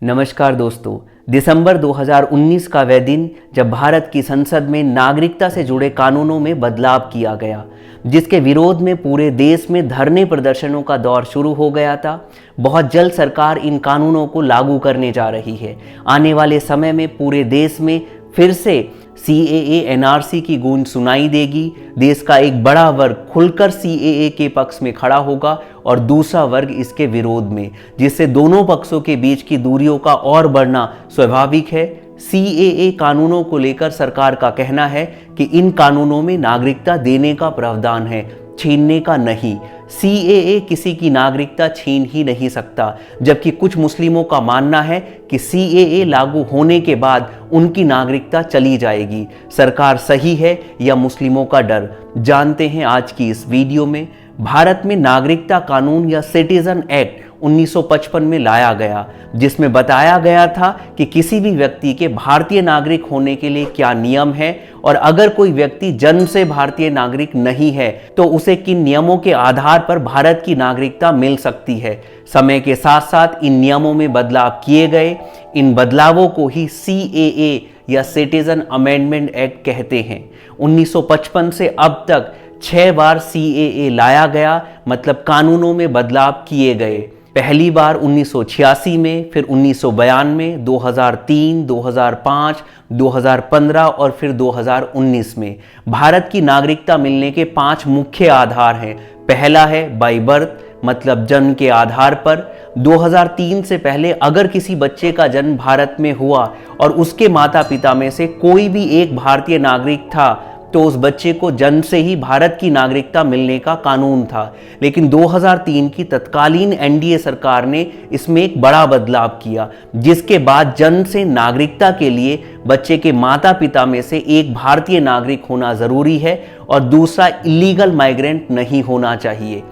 नमस्कार दोस्तों। दिसंबर 2019 का वह दिन जब भारत की संसद में नागरिकता से जुड़े कानूनों में बदलाव किया गया, जिसके विरोध में पूरे देश में धरने प्रदर्शनों का दौर शुरू हो गया था। बहुत जल्द सरकार इन कानूनों को लागू करने जा रही है। आने वाले समय में पूरे देश में फिर से CAA NRC की गूंज सुनाई देगी। देश का एक बड़ा वर्ग खुलकर CAA के पक्ष में खड़ा होगा और दूसरा वर्ग इसके विरोध में, जिससे दोनों पक्षों के बीच की दूरियों का और बढ़ना स्वाभाविक है। CAA कानूनों को लेकर सरकार का कहना है कि इन कानूनों में नागरिकता देने का प्रावधान है, छीनने का नहीं। CAA किसी की नागरिकता छीन ही नहीं सकता, जबकि कुछ मुस्लिमों का मानना है कि CAA लागू होने के बाद उनकी नागरिकता चली जाएगी। सरकार सही है या मुस्लिमों का डर, जानते हैं आज की इस वीडियो में। भारत में नागरिकता कानून या सिटीजन एक्ट 1955 में लाया गया, जिसमें बताया गया था कि किसी भी व्यक्ति के भारतीय नागरिक होने के लिए क्या नियम है और अगर कोई व्यक्ति जन्म से भारतीय नागरिक नहीं है तो उसे किन नियमों के आधार पर भारत की नागरिकता मिल सकती है। समय के साथ साथ इन नियमों में बदलाव किए गए। इन बदलावों को ही CAA या सिटीजन अमेंडमेंट एक्ट कहते हैं। 1955 से अब तक 6 बार CAA लाया गया, मतलब कानूनों में बदलाव किए गए। पहली बार 1986 में, फिर 1992, 2003, 2005, 2015 और फिर 2019 में। भारत की नागरिकता मिलने के 5 मुख्य आधार हैं। पहला है बाय बर्थ, मतलब जन्म के आधार पर। 2003 से पहले अगर किसी बच्चे का जन्म भारत में हुआ और उसके माता पिता में से कोई भी एक भारतीय नागरिक था तो उस बच्चे को जन्म से ही भारत की नागरिकता मिलने का कानून था। लेकिन 2003 की तत्कालीन NDA सरकार ने इसमें एक बड़ा बदलाव किया, जिसके बाद जन्म से नागरिकता के लिए बच्चे के माता पिता में से एक भारतीय नागरिक होना जरूरी है और दूसरा इलीगल माइग्रेंट नहीं होना चाहिए,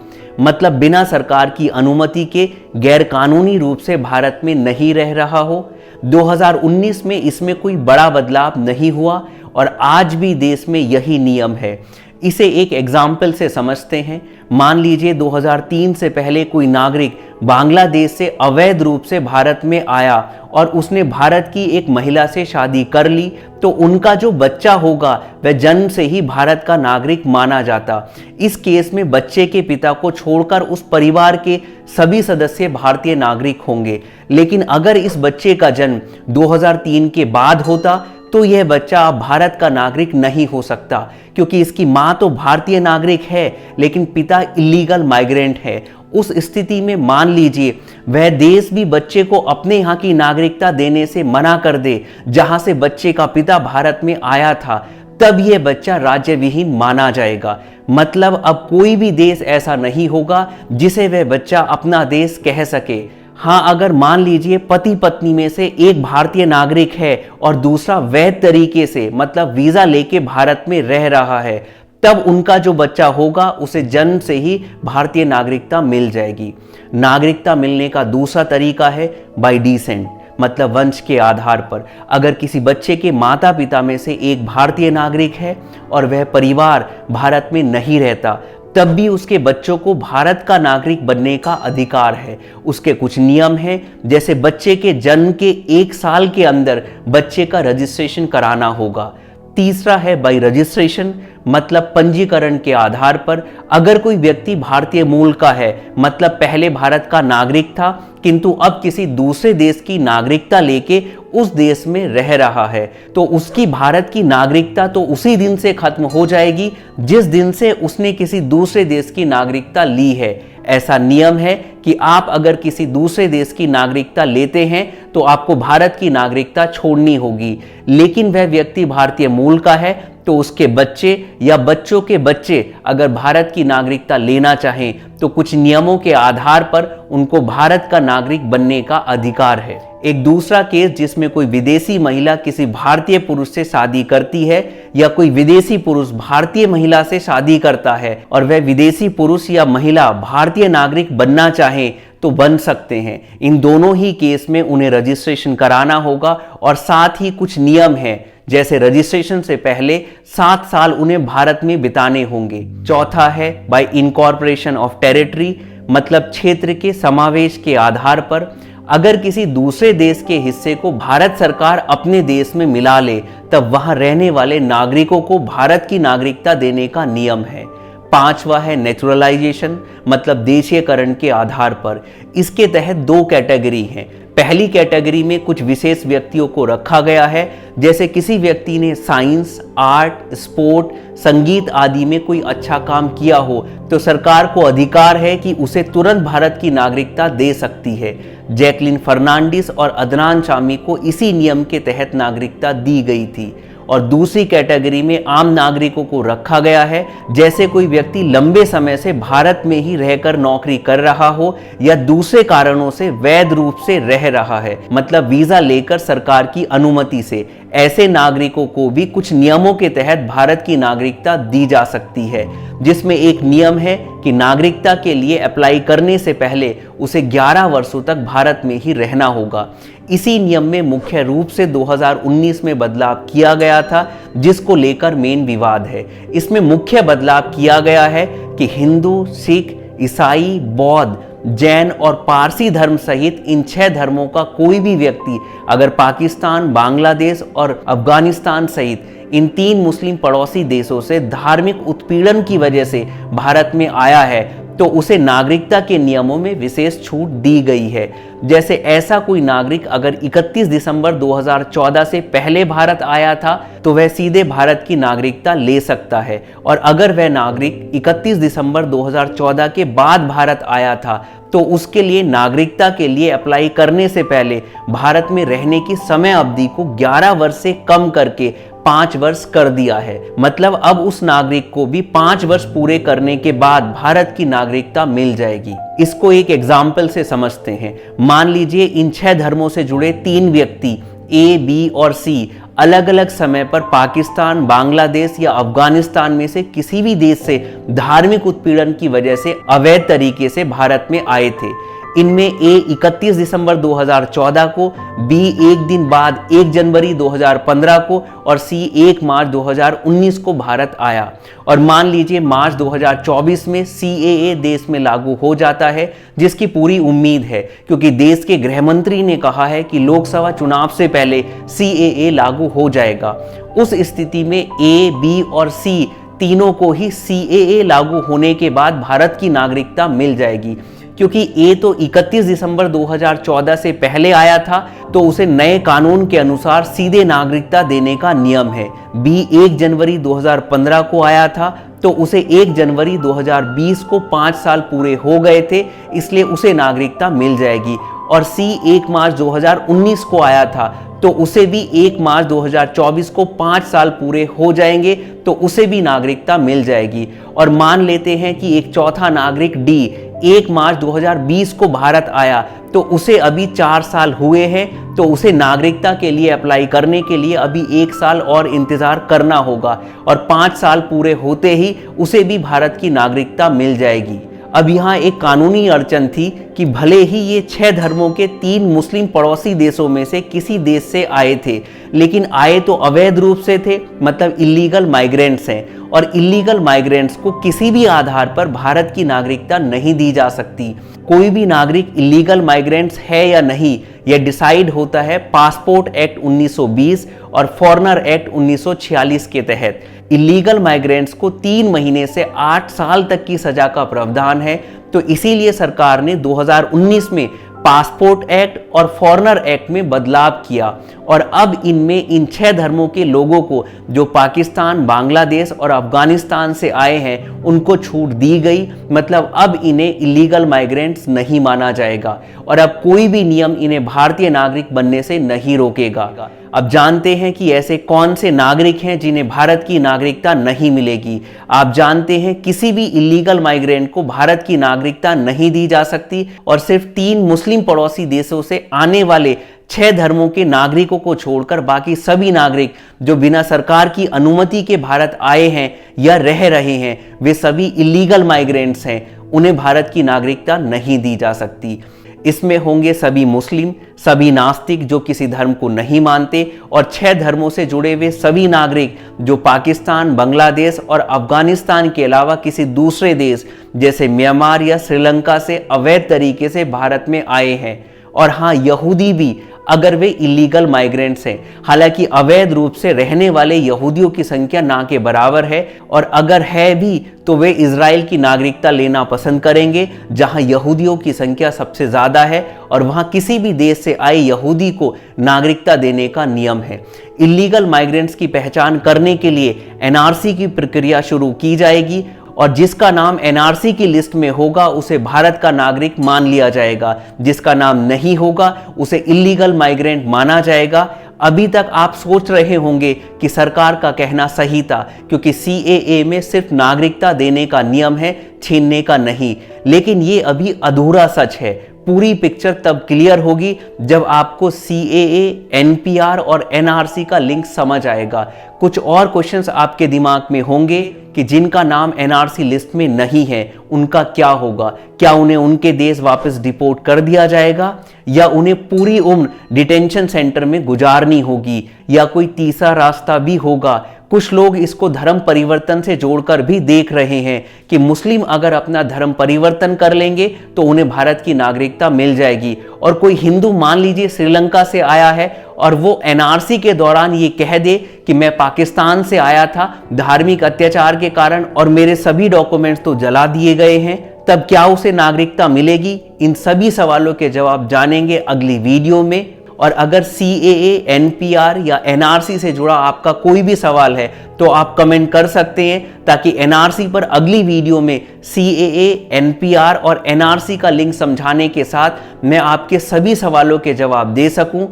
मतलब बिना सरकार की अनुमति के गैरकानूनी रूप से भारत में नहीं रह रहा हो। 2019 में इसमें कोई बड़ा बदलाव नहीं हुआ और आज भी देश में यही नियम है। इसे एक एग्जाम्पल से समझते हैं। मान लीजिए 2003 से पहले कोई नागरिक बांग्लादेश से अवैध रूप से भारत में आया और उसने भारत की एक महिला से शादी कर ली, तो उनका जो बच्चा होगा वह जन्म से ही भारत का नागरिक माना जाता। इस केस में बच्चे के पिता को छोड़कर उस परिवार के सभी सदस्य भारतीय नागरिक होंगे। लेकिन अगर इस बच्चे का जन्म 2003 के बाद होता तो यह बच्चा अब भारत का नागरिक नहीं हो सकता, क्योंकि इसकी मां तो भारतीय नागरिक है लेकिन पिता इलीगल माइग्रेंट है। उस स्थिति में मान लीजिए वह देश भी बच्चे को अपने यहाँ की नागरिकता देने से मना कर दे जहां से बच्चे का पिता भारत में आया था, तब यह बच्चा राज्य विहीन माना जाएगा। मतलब अब कोई भी देश ऐसा नहीं होगा जिसे वह बच्चा अपना देश कह सके। हाँ, अगर मान लीजिए पति पत्नी में से एक भारतीय नागरिक है और दूसरा वैध तरीके से, मतलब वीजा लेके भारत में रह रहा है, तब उनका जो बच्चा होगा उसे जन्म से ही भारतीय नागरिकता मिल जाएगी। नागरिकता मिलने का दूसरा तरीका है बाय डिसेंट, मतलब वंश के आधार पर। अगर किसी बच्चे के माता पिता में से एक भारतीय नागरिक है और वह परिवार भारत में नहीं रहता, तब भी उसके बच्चों को भारत का नागरिक बनने का अधिकार है। उसके कुछ नियम हैं, जैसे बच्चे के जन्म के 1 साल के अंदर बच्चे का रजिस्ट्रेशन कराना होगा। तीसरा है बाय रजिस्ट्रेशन, मतलब पंजीकरण के आधार पर। अगर कोई व्यक्ति भारतीय मूल का है, मतलब पहले भारत का नागरिक था किंतु अब किसी दूसरे देश की नागरिकता लेके उस देश में रह रहा है, तो उसकी भारत की नागरिकता तो उसी दिन से खत्म हो जाएगी जिस दिन से उसने किसी दूसरे देश की नागरिकता ली है। ऐसा नियम है कि आप अगर किसी दूसरे देश की नागरिकता लेते हैं तो आपको भारत की नागरिकता छोड़नी होगी। लेकिन वह व्यक्ति भारतीय मूल का है तो उसके बच्चे या बच्चों के बच्चे अगर भारत की नागरिकता लेना चाहें तो कुछ नियमों के आधार पर उनको भारत का नागरिक बनने का अधिकार है। एक दूसरा केस जिसमें कोई विदेशी महिला किसी भारतीय पुरुष से शादी करती है या कोई विदेशी पुरुष भारतीय महिला से शादी करता है और वह विदेशी पुरुष या महिला भारतीय नागरिक बनना चाहे तो बन सकते हैं। इन दोनों ही केस में उन्हें रजिस्ट्रेशन कराना होगा और साथ ही कुछ नियम हैं, जैसे रजिस्ट्रेशन से पहले 7 साल उन्हें भारत में बिताने होंगे। चौथा है बाय इनकॉर्पोरेशन ऑफ टेरिटरी, मतलब क्षेत्र के समावेश के आधार पर। अगर किसी दूसरे देश के हिस्से को भारत सरकार अपने देश में मिला ले तब वहां रहने वाले नागरिकों को भारत की नागरिकता देने का नियम है। पांचवा है नेचुरलाइजेशन, मतलब देशीयकरण के आधार पर। इसके तहत दो कैटेगरी हैं। पहली कैटेगरी में कुछ विशेष व्यक्तियों को रखा गया है, जैसे किसी व्यक्ति ने साइंस, आर्ट, स्पोर्ट, संगीत आदि में कोई अच्छा काम किया हो तो सरकार को अधिकार है कि उसे तुरंत भारत की नागरिकता दे सकती है। जैकलिन फर्नांडिस और अदनान शामी को इसी नियम के तहत नागरिकता दी गई थी। और दूसरी कैटेगरी में आम नागरिकों को रखा गया है, जैसे कोई व्यक्ति लंबे समय से भारत में ही रहकर नौकरी कर रहा हो या दूसरे कारणों से वैध रूप से रह रहा है, मतलब वीजा लेकर सरकार की अनुमति से। ऐसे नागरिकों को भी कुछ नियमों के तहत भारत की नागरिकता दी जा सकती है, जिसमें एक नियम है कि नागरिकता के लिए अप्लाई करने से पहले उसे 11 वर्षों तक भारत में ही रहना होगा। इसी नियम में मुख्य रूप से 2019 में बदलाव किया गया था, जिसको लेकर मेन विवाद है। इसमें मुख्य बदलाव किया गया है कि हिंदू, सिख, ईसाई, बौद्ध, जैन और पारसी धर्म सहित इन 6 धर्मों का कोई भी व्यक्ति अगर पाकिस्तान, बांग्लादेश और अफगानिस्तान सहित इन 3 मुस्लिम पड़ोसी देशों से धार्मिक उत्पीड़न की वजह से भारत में आया है तो उसे नागरिकता के नियमों में विशेष छूट दी गई है। जैसे ऐसा कोई नागरिक अगर 31 दिसंबर 2014 से पहले भारत आया था तो वह सीधे भारत की नागरिकता ले सकता है, और अगर वह नागरिक 31 दिसंबर 2014 के बाद भारत आया था तो उसके लिए नागरिकता के लिए अप्लाई करने से पहले भारत में रहने की समय अवधि को 11 वर्ष से कम करके 5 वर्ष कर दिया है। मतलब अब उस नागरिक को भी 5 वर्ष पूरे करने के बाद भारत की नागरिकता मिल जाएगी। इसको एक एग्जाम्पल से समझते हैं। मान लीजिए इन 6 धर्मों से जुड़े 3 व्यक्ति ए, बी और सी अलग अलग समय पर पाकिस्तान, बांग्लादेश या अफगानिस्तान में से किसी भी देश से धार्मिक उत्पीड़न की वजह से अवैध तरीके से भारत में आए थे। इनमें ए 31 दिसंबर 2014 को, बी एक दिन बाद 1 जनवरी 2015 को और सी 1 मार्च 2019 को भारत आया। और मान लीजिए मार्च 2024 में CAA देश में लागू हो जाता है, जिसकी पूरी उम्मीद है क्योंकि देश के गृह मंत्री ने कहा है कि लोकसभा चुनाव से पहले CAA लागू हो जाएगा। उस स्थिति में ए, बी और सी तीनों को ही CAA लागू होने के बाद भारत की नागरिकता मिल जाएगी। क्योंकि ए तो 31 दिसंबर 2014 से पहले आया था तो उसे नए कानून के अनुसार सीधे नागरिकता देने का नियम है। बी 1 जनवरी 2015 को आया था तो उसे 1 जनवरी 2020 को 5 साल पूरे हो गए थे, इसलिए उसे नागरिकता मिल जाएगी। और सी 1 मार्च 2019 को आया था तो उसे भी 1 मार्च 2024 को 5 साल पूरे हो जाएंगे तो उसे भी नागरिकता मिल जाएगी। और मान लेते हैं कि एक चौथा नागरिक डी 1 मार्च 2020 को भारत आया तो उसे अभी 4 साल हुए हैं तो उसे नागरिकता के लिए अप्लाई करने के लिए अभी 1 साल और इंतजार करना होगा, और 5 साल पूरे होते ही उसे भी भारत की नागरिकता मिल जाएगी। अब यहाँ एक कानूनी अड़चन थी कि भले ही ये 6 धर्मों के 3 मुस्लिम पड़ोसी देशों में से किसी देश से आए थे, लेकिन आए तो अवैध रूप से थे, मतलब इलीगल माइग्रेंट्स हैं। और इलीगल माइग्रेंट्स को किसी भी आधार पर भारत की नागरिकता नहीं दी जा सकती। कोई भी नागरिक इलीगल माइग्रेंट्स है या नहीं, यह डिसाइड होता है पासपोर्ट एक्ट 1920 और फॉरेनर एक्ट 1946 के तहत। इलीगल माइग्रेंट्स को 3 महीने से 8 साल तक की सजा का प्रावधान है, तो इसीलिए सरकार ने 2019 में पासपोर्ट एक्ट और फॉरेनर एक्ट में बदलाव किया और अब इनमें इन 6 धर्मों के लोगों को जो पाकिस्तान, बांग्लादेश और अफगानिस्तान से आए हैं उनको छूट दी गई। मतलब अब इन्हें इलीगल माइग्रेंट्स नहीं माना जाएगा और अब कोई भी नियम इन्हें भारतीय नागरिक बनने से नहीं रोकेगा। अब जानते हैं कि ऐसे कौन से नागरिक हैं जिन्हें भारत की नागरिकता नहीं मिलेगी। आप जानते हैं किसी भी इलीगल माइग्रेंट को भारत की नागरिकता नहीं दी जा सकती और सिर्फ 3 मुस्लिम पड़ोसी देशों से आने वाले 6 धर्मों के नागरिकों को छोड़कर बाकी सभी नागरिक जो बिना सरकार की अनुमति के भारत आए हैं या रह रहे हैं वे सभी इलीगल माइग्रेंट्स हैं, उन्हें भारत की नागरिकता नहीं दी जा सकती। इसमें होंगे सभी मुस्लिम, सभी नास्तिक जो किसी धर्म को नहीं मानते और 6 धर्मों से जुड़े हुए सभी नागरिक जो पाकिस्तान, बांग्लादेश और अफगानिस्तान के अलावा किसी दूसरे देश जैसे म्यांमार या श्रीलंका से अवैध तरीके से भारत में आए हैं। और हाँ, यहूदी भी, अगर वे इलीगल माइग्रेंट्स हैं। हालांकि अवैध रूप से रहने वाले यहूदियों की संख्या ना के बराबर है, और अगर है भी तो वे इजराइल की नागरिकता लेना पसंद करेंगे, जहां यहूदियों की संख्या सबसे ज़्यादा है और वहां किसी भी देश से आए यहूदी को नागरिकता देने का नियम है। इलीगल माइग्रेंट्स की पहचान करने के लिए एनआरसी की प्रक्रिया शुरू की जाएगी, और जिसका नाम एनआरसी की लिस्ट में होगा उसे भारत का नागरिक मान लिया जाएगा, जिसका नाम नहीं होगा उसे इलीगल माइग्रेंट माना जाएगा। अभी तक आप सोच रहे होंगे कि सरकार का कहना सही था, क्योंकि सीएए में सिर्फ नागरिकता देने का नियम है, छीनने का नहीं। लेकिन ये अभी अधूरा सच है। पूरी पिक्चर तब क्लियर होगी जब आपको सीएए, एनपीआर और एनआरसी का लिंक समझ आएगा। कुछ और क्वेश्चंस आपके दिमाग में होंगे कि जिनका नाम एनआरसी लिस्ट में नहीं है उनका क्या होगा? क्या उन्हें उनके देश वापस डिपोर्ट कर दिया जाएगा, या उन्हें पूरी उम्र डिटेंशन सेंटर में गुजारनी होगी, या कोई तीसरा रास्ता भी होगा? कुछ लोग इसको धर्म परिवर्तन से जोड़कर भी देख रहे हैं कि मुस्लिम अगर अपना धर्म परिवर्तन कर लेंगे तो उन्हें भारत की नागरिकता मिल जाएगी। और कोई हिंदू, मान लीजिए श्रीलंका से आया है, और वो एनआरसी के दौरान ये कह दे कि मैं पाकिस्तान से आया था धार्मिक अत्याचार के कारण और मेरे सभी डॉक्यूमेंट्स तो जला दिए गए हैं, तब क्या उसे नागरिकता मिलेगी? इन सभी सवालों के जवाब जानेंगे अगली वीडियो में। और अगर सीएए, एनपीआर या एनआरसी से जुड़ा आपका कोई भी सवाल है तो आप कमेंट कर सकते हैं, ताकि एनआरसी पर अगली वीडियो में सीएए, एनपीआर और एनआरसी का लिंक समझाने के साथ मैं आपके सभी सवालों के जवाब दे सकूं।